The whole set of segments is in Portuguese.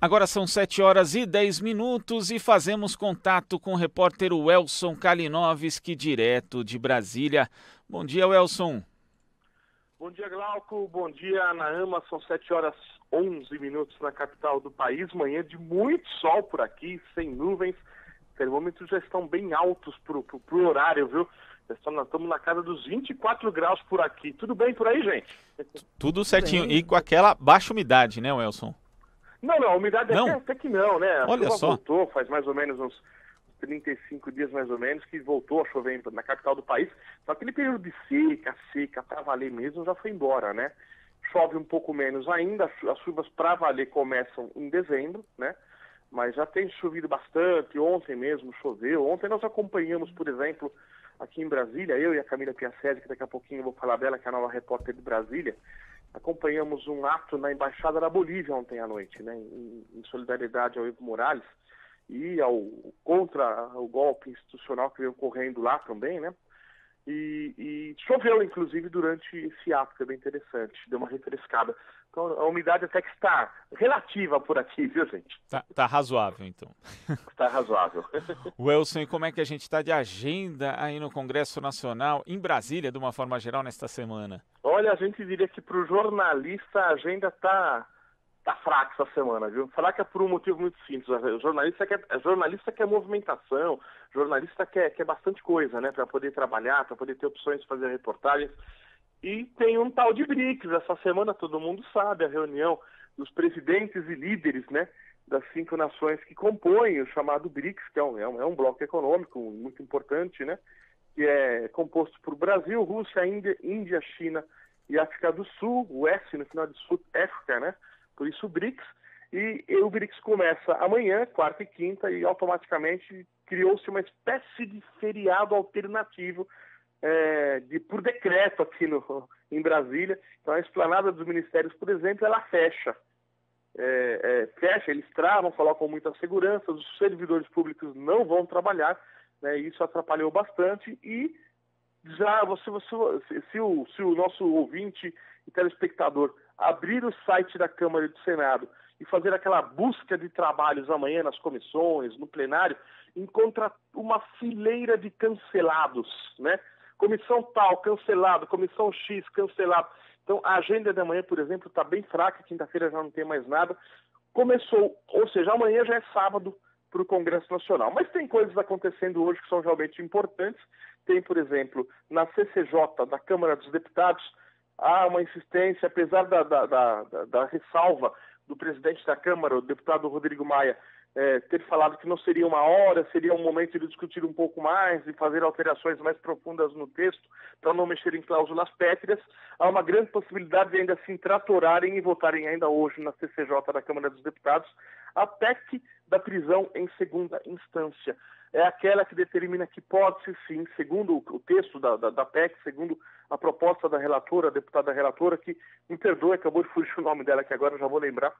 Agora são 7h10 e fazemos contato com o repórter Welson Kalinowski, direto de Brasília. Bom dia, Welson. Bom dia, Glauco. Bom dia, Naama. São 7h11 na capital do país. Manhã de muito sol por aqui, sem nuvens. Termômetros já estão bem altos pro horário, viu? Nós estamos na casa dos 24 graus por aqui. Tudo bem por aí, gente? Tudo certinho. E com aquela baixa umidade, né, Welson? Não, a umidade não? Até que não, né? A Olha chuva só. voltou, faz mais ou menos uns 35 dias mais ou menos, que voltou a chover na capital do país. Só aquele período de seca pra valer mesmo já foi embora, né? Chove um pouco menos ainda, as chuvas pra valer começam em dezembro, né? Mas já tem chovido bastante, ontem mesmo choveu. Ontem nós acompanhamos, por exemplo, aqui em Brasília, eu e a Camila Piacese, que daqui a pouquinho eu vou falar dela, que é a nova repórter de Brasília, acompanhamos um ato na Embaixada da Bolívia ontem à noite, né, em solidariedade ao Evo Morales e contra o golpe institucional que veio ocorrendo lá também, né? E choveu, inclusive, durante esse ato, que é bem interessante, deu uma refrescada. Então, a umidade até que está relativa por aqui, viu, gente? Tá razoável, então. Está razoável. Welson, e como é que a gente está de agenda aí no Congresso Nacional, em Brasília, de uma forma geral, nesta semana? Olha, a gente diria que para o jornalista a agenda tá fraca essa semana, viu? Falar que é por um motivo muito simples. O jornalista quer movimentação, jornalista quer bastante coisa, né? Para poder trabalhar, para poder ter opções de fazer reportagens. E tem um tal de BRICS. Essa semana todo mundo sabe, a reunião dos presidentes e líderes, né? Das 5 nações que compõem o chamado BRICS, que é um bloco econômico muito importante, né? Que é composto por Brasil, Rússia, Índia, China e África do Sul, o S no final de Sul, África, né? Por isso o BRICS. E o BRICS começa amanhã, quarta e quinta, e automaticamente criou-se uma espécie de feriado alternativo por decreto aqui em Brasília. Então a esplanada dos ministérios, por exemplo, ela fecha. Eles travam, colocam muita segurança, os servidores públicos não vão trabalhar, né? Isso atrapalhou bastante. E já se o nosso ouvinte e telespectador abrir o site da Câmara e do Senado e fazer aquela busca de trabalhos amanhã nas comissões, no plenário, encontra uma fileira de cancelados, né? Comissão tal, cancelado, comissão X, cancelado. Então, a agenda da manhã, por exemplo, está bem fraca, quinta-feira já não tem mais nada. Ou seja, amanhã já é sábado para o Congresso Nacional. Mas tem coisas acontecendo hoje que são realmente importantes. Tem, por exemplo, na CCJ da Câmara dos Deputados, há uma insistência, apesar da ressalva do presidente da Câmara, o deputado Rodrigo Maia, ter falado que não seria uma hora, seria um momento de discutir um pouco mais e fazer alterações mais profundas no texto para não mexer em cláusulas pétreas. Há uma grande possibilidade de ainda assim tratorarem e votarem ainda hoje na CCJ da Câmara dos Deputados a PEC da prisão em segunda instância. É aquela que determina que pode-se sim, segundo o texto da PEC, segundo a proposta da relatora, a deputada relatora, que me perdoe, acabou de fugir o nome dela, que agora eu já vou lembrar.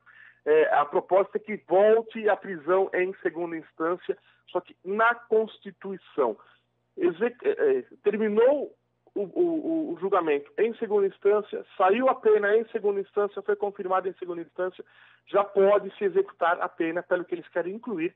A proposta é que volte a prisão em segunda instância, só que na Constituição. Terminou o julgamento em segunda instância, saiu a pena em segunda instância, foi confirmada em segunda instância, já pode se executar a pena, pelo que eles querem incluir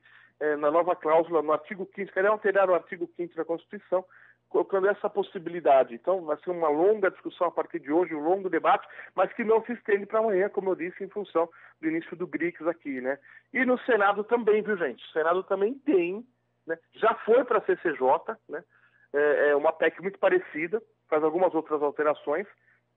na nova cláusula, no artigo 5º, querem alterar o artigo 5º da Constituição, colocando essa possibilidade. Então, vai ser uma longa discussão a partir de hoje, um longo debate, mas que não se estende para amanhã, como eu disse, em função do início do BRICS aqui, né? E no Senado também, viu, gente? O Senado também tem, né? Já foi para a CCJ, né? É uma PEC muito parecida, faz algumas outras alterações.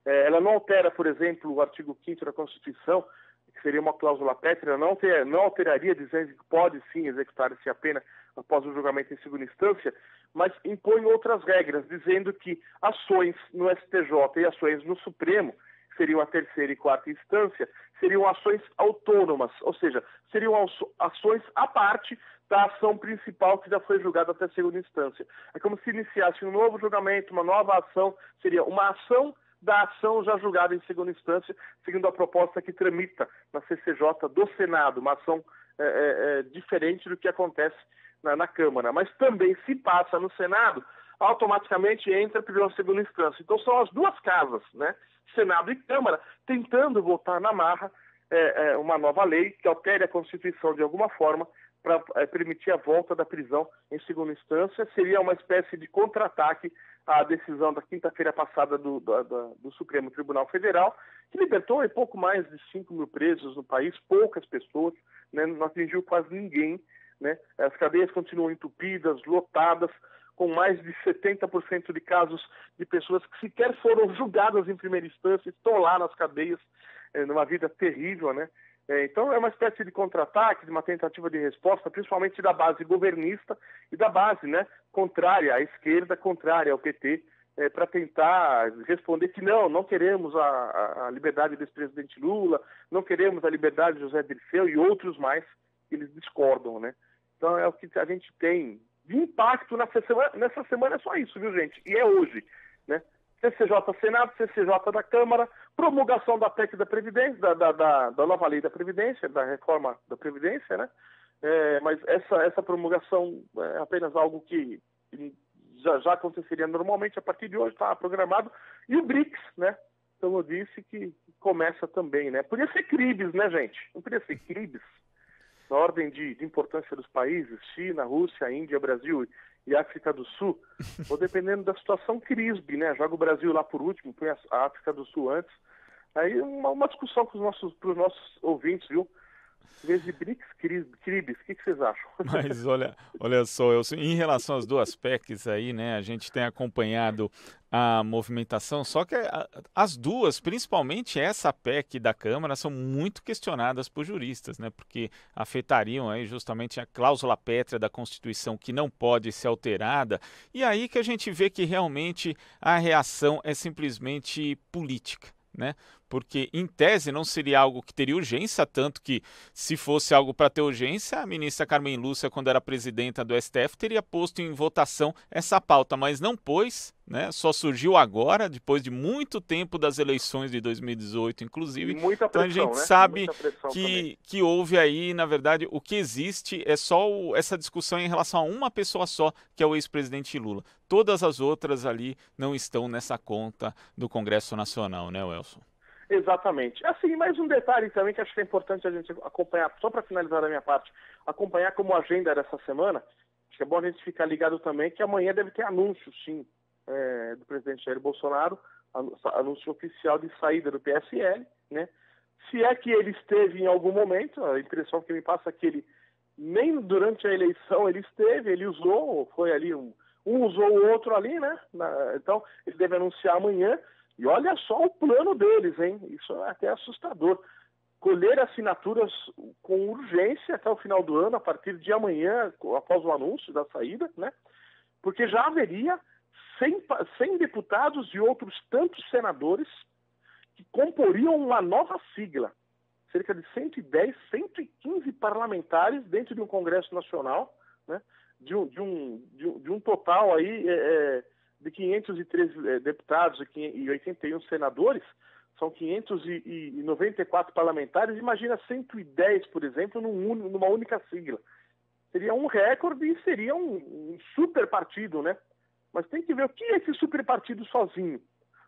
Ela não altera, por exemplo, o artigo 5º da Constituição, que seria uma cláusula pétrea, não alteraria, dizendo que pode sim executar-se a pena após o julgamento em segunda instância, mas impõe outras regras, dizendo que ações no STJ e ações no Supremo, que seriam a terceira e quarta instância, seriam ações autônomas, ou seja, seriam ações à parte da ação principal que já foi julgada até a segunda instância. É como se iniciasse um novo julgamento, uma nova ação, seria uma ação da ação já julgada em segunda instância, seguindo a proposta que tramita na CCJ do Senado, uma ação diferente do que acontece na Câmara. Mas também, se passa no Senado, automaticamente entra primeira ou segunda instância. Então são as duas casas, né? Senado e Câmara, tentando voltar na marra uma nova lei que altere a Constituição de alguma forma para permitir a volta da prisão em segunda instância. Seria uma espécie de contra-ataque à decisão da quinta-feira passada do Supremo Tribunal Federal, que libertou pouco mais de 5 mil presos no país, poucas pessoas, né, não atingiu quase ninguém, né? As cadeias continuam entupidas, lotadas, com mais de 70% de casos de pessoas que sequer foram julgadas em primeira instância, estão lá nas cadeias, numa vida terrível, né? Então é uma espécie de contra-ataque, de uma tentativa de resposta, principalmente da base governista e da base, né, contrária à esquerda, contrária ao PT, para tentar responder que não queremos a liberdade do ex-presidente Lula, não queremos a liberdade de José Dirceu e outros mais, que eles discordam, né? Então é o que a gente tem de impacto nessa semana, é só isso, viu, gente? E é hoje, né? CCJ Senado, CCJ da Câmara, promulgação da PEC da Previdência, da nova lei da Previdência, da reforma da Previdência, né? Mas essa promulgação é apenas algo que já aconteceria normalmente a partir de hoje, está programado. E o BRICS, né? Como eu disse, que começa também, né? Podia ser CRIBS, né, gente? Não podia ser CRIBS. Na ordem de importância dos países, China, Rússia, Índia, Brasil e África do Sul, ou dependendo da situação, CRISB, né? Joga o Brasil lá por último, põe a África do Sul antes. Aí uma discussão para os nossos ouvintes, viu? Em vez de BRICS, CRIBS, o que vocês acham? Mas olha só, em relação às duas PECs aí, né, a gente tem acompanhado a movimentação, só que as duas, principalmente essa PEC da Câmara, são muito questionadas por juristas, né, porque afetariam aí justamente a cláusula pétrea da Constituição que não pode ser alterada, e aí que a gente vê que realmente a reação é simplesmente política, né? Porque em tese não seria algo que teria urgência, tanto que se fosse algo para ter urgência, a ministra Carmen Lúcia, quando era presidenta do STF, teria posto em votação essa pauta, mas não pôs, né? Só surgiu agora, depois de muito tempo das eleições de 2018, inclusive. Muita pressão, então a gente, né, sabe que houve aí, na verdade, o que existe é só essa discussão em relação a uma pessoa só, que é o ex-presidente Lula. Todas as outras ali não estão nessa conta do Congresso Nacional, né, Welson? Exatamente. Assim, mais um detalhe também que acho que é importante a gente acompanhar, só para finalizar da minha parte, acompanhar como agenda dessa semana. Acho que é bom a gente ficar ligado também que amanhã deve ter anúncio, sim, do presidente Jair Bolsonaro, anúncio oficial de saída do PSL, né? Se é que ele esteve em algum momento, a impressão que me passa é que ele, nem durante a eleição ele esteve, ele usou, foi ali, um usou o outro ali, né? Então, ele deve anunciar amanhã. E olha só o plano deles, hein? Isso é até assustador. Colher assinaturas com urgência até o final do ano, a partir de amanhã, após o anúncio da saída, né? Porque já haveria 100 deputados e outros tantos senadores que comporiam uma nova sigla. Cerca de 110, 115 parlamentares dentro de um Congresso Nacional, né? De um total aí... de 513 deputados e 81 senadores, são 594 parlamentares, imagina 110, por exemplo, numa única sigla. Seria um recorde e seria um super partido, né? Mas tem que ver o que é esse super partido sozinho,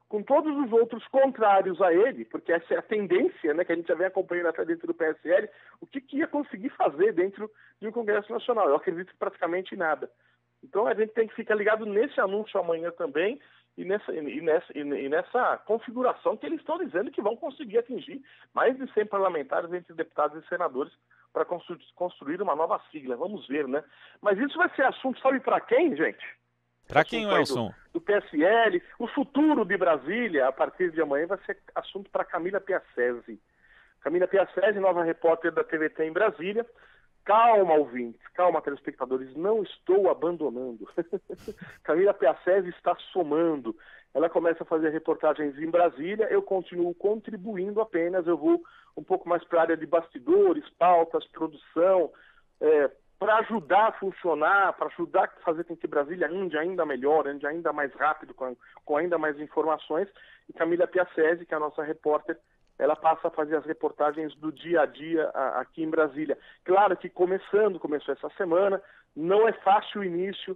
com todos os outros contrários a ele, porque essa é a tendência, né, que a gente já vem acompanhando até dentro do PSL, o que ia conseguir fazer dentro de um Congresso Nacional. Eu acredito que praticamente nada. Então a gente tem que ficar ligado nesse anúncio amanhã também e nessa configuração que eles estão dizendo que vão conseguir atingir mais de 100 parlamentares entre deputados e senadores para construir uma nova sigla. Vamos ver, né? Mas isso vai ser assunto, sabe para quem, gente? Para quem, Welson? Do PSL. O futuro de Brasília, a partir de amanhã, vai ser assunto para Camila Piassesi. Camila Piassesi, nova repórter da TVT em Brasília. Calma, ouvintes, calma, telespectadores, não estou abandonando. Camila Piassesi está somando. Ela começa a fazer reportagens em Brasília, eu continuo contribuindo apenas, eu vou um pouco mais para a área de bastidores, pautas, produção, para ajudar a funcionar, para ajudar a fazer com que Brasília ande ainda melhor, ande ainda mais rápido, com ainda mais informações. E Camila Piassesi, que é a nossa repórter, ela passa a fazer as reportagens do dia a dia aqui em Brasília. Claro que começou essa semana, não é fácil o início,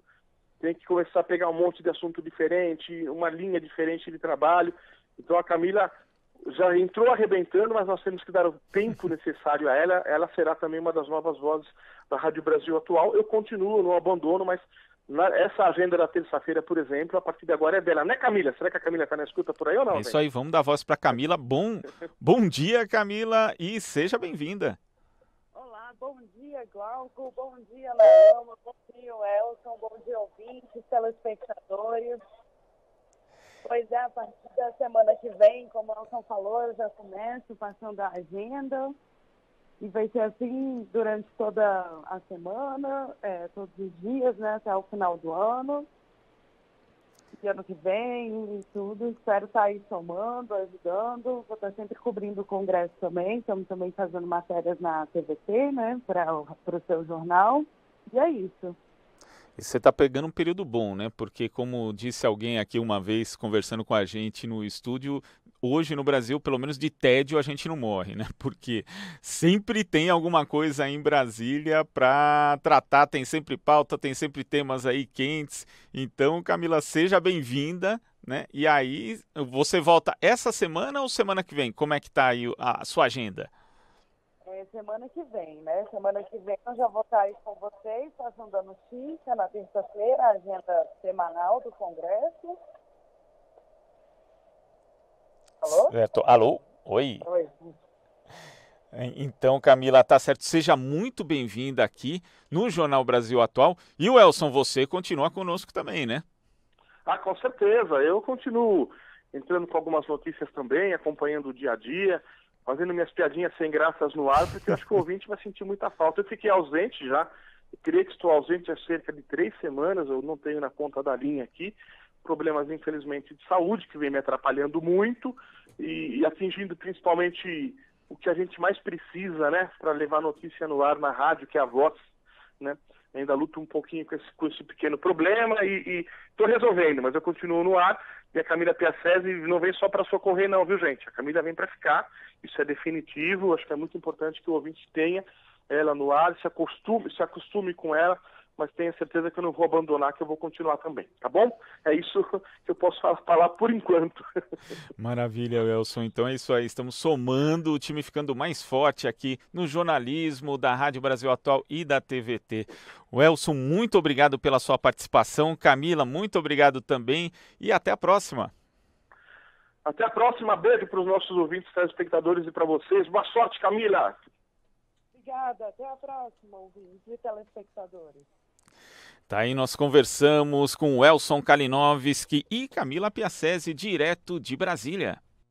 tem que começar a pegar um monte de assunto diferente, uma linha diferente de trabalho. Então a Camila já entrou arrebentando, mas nós temos que dar o tempo necessário a ela. Ela será também uma das novas vozes da Rádio Brasil Atual. Eu continuo, não abandono, mas essa agenda da terça-feira, por exemplo, a partir de agora é dela, né, Camila? Será que a Camila está na escuta por aí ou não? É isso aí, vamos dar voz para Camila. Bom dia, Camila, e seja bem-vinda. Olá, bom dia, Glauco, bom dia, Naama, bom dia, Elson, bom dia, ouvintes, telespectadores. Pois é, a partir da semana que vem, como o Elson falou, eu já começo passando a agenda. E vai ser assim durante toda a semana, todos os dias, né, até o final do ano. E ano que vem e tudo. Espero estar aí somando, ajudando. Vou estar sempre cobrindo o Congresso também. Estamos também fazendo matérias na TVT, né, para o seu jornal. E é isso. E você está pegando um período bom, né? Porque, como disse alguém aqui uma vez, conversando com a gente no estúdio, hoje no Brasil, pelo menos de tédio, a gente não morre, né? Porque sempre tem alguma coisa aí em Brasília para tratar, tem sempre pauta, tem sempre temas aí quentes. Então, Camila, seja bem-vinda, né? E aí, você volta essa semana ou semana que vem? Como é que está aí a sua agenda? Semana que vem, né? Semana que vem eu já vou estar aí com vocês, passando a notícia na terça-feira, a agenda semanal do Congresso. Alô? Certo. Alô? Oi. Oi. Então, Camila, tá certo. Seja muito bem-vinda aqui no Jornal Brasil Atual. E o Elson, você continua conosco também, né? Ah, com certeza. Eu continuo entrando com algumas notícias também, acompanhando o dia a dia, fazendo minhas piadinhas sem graças no ar, porque eu acho que o ouvinte vai sentir muita falta. Eu fiquei ausente já, eu creio que estou ausente há cerca de 3 semanas, eu não tenho na ponta da linha aqui, problemas, infelizmente, de saúde que vem me atrapalhando muito e atingindo principalmente o que a gente mais precisa, né, para levar notícia no ar na rádio, que é a voz, né? Ainda luto um pouquinho com esse pequeno problema e estou resolvendo, mas eu continuo no ar. E a Camila Piacese não vem só para socorrer não, viu, gente? A Camila vem para ficar, isso é definitivo. Acho que é muito importante que o ouvinte tenha ela no ar, se acostume com ela, mas tenha certeza que eu não vou abandonar, que eu vou continuar também, tá bom? É isso que eu posso falar por enquanto. Maravilha, Elson. Então é isso aí, estamos somando, o time ficando mais forte aqui no jornalismo da Rádio Brasil Atual e da TVT. O Elson, muito obrigado pela sua participação. Camila, muito obrigado também e até a próxima. Até a próxima, beijo para os nossos ouvintes, telespectadores e para vocês. Boa sorte, Camila! Obrigada, até a próxima, ouvintes e telespectadores. Tá aí, nós conversamos com o Elson Kalinowski e Camila Piacese, direto de Brasília.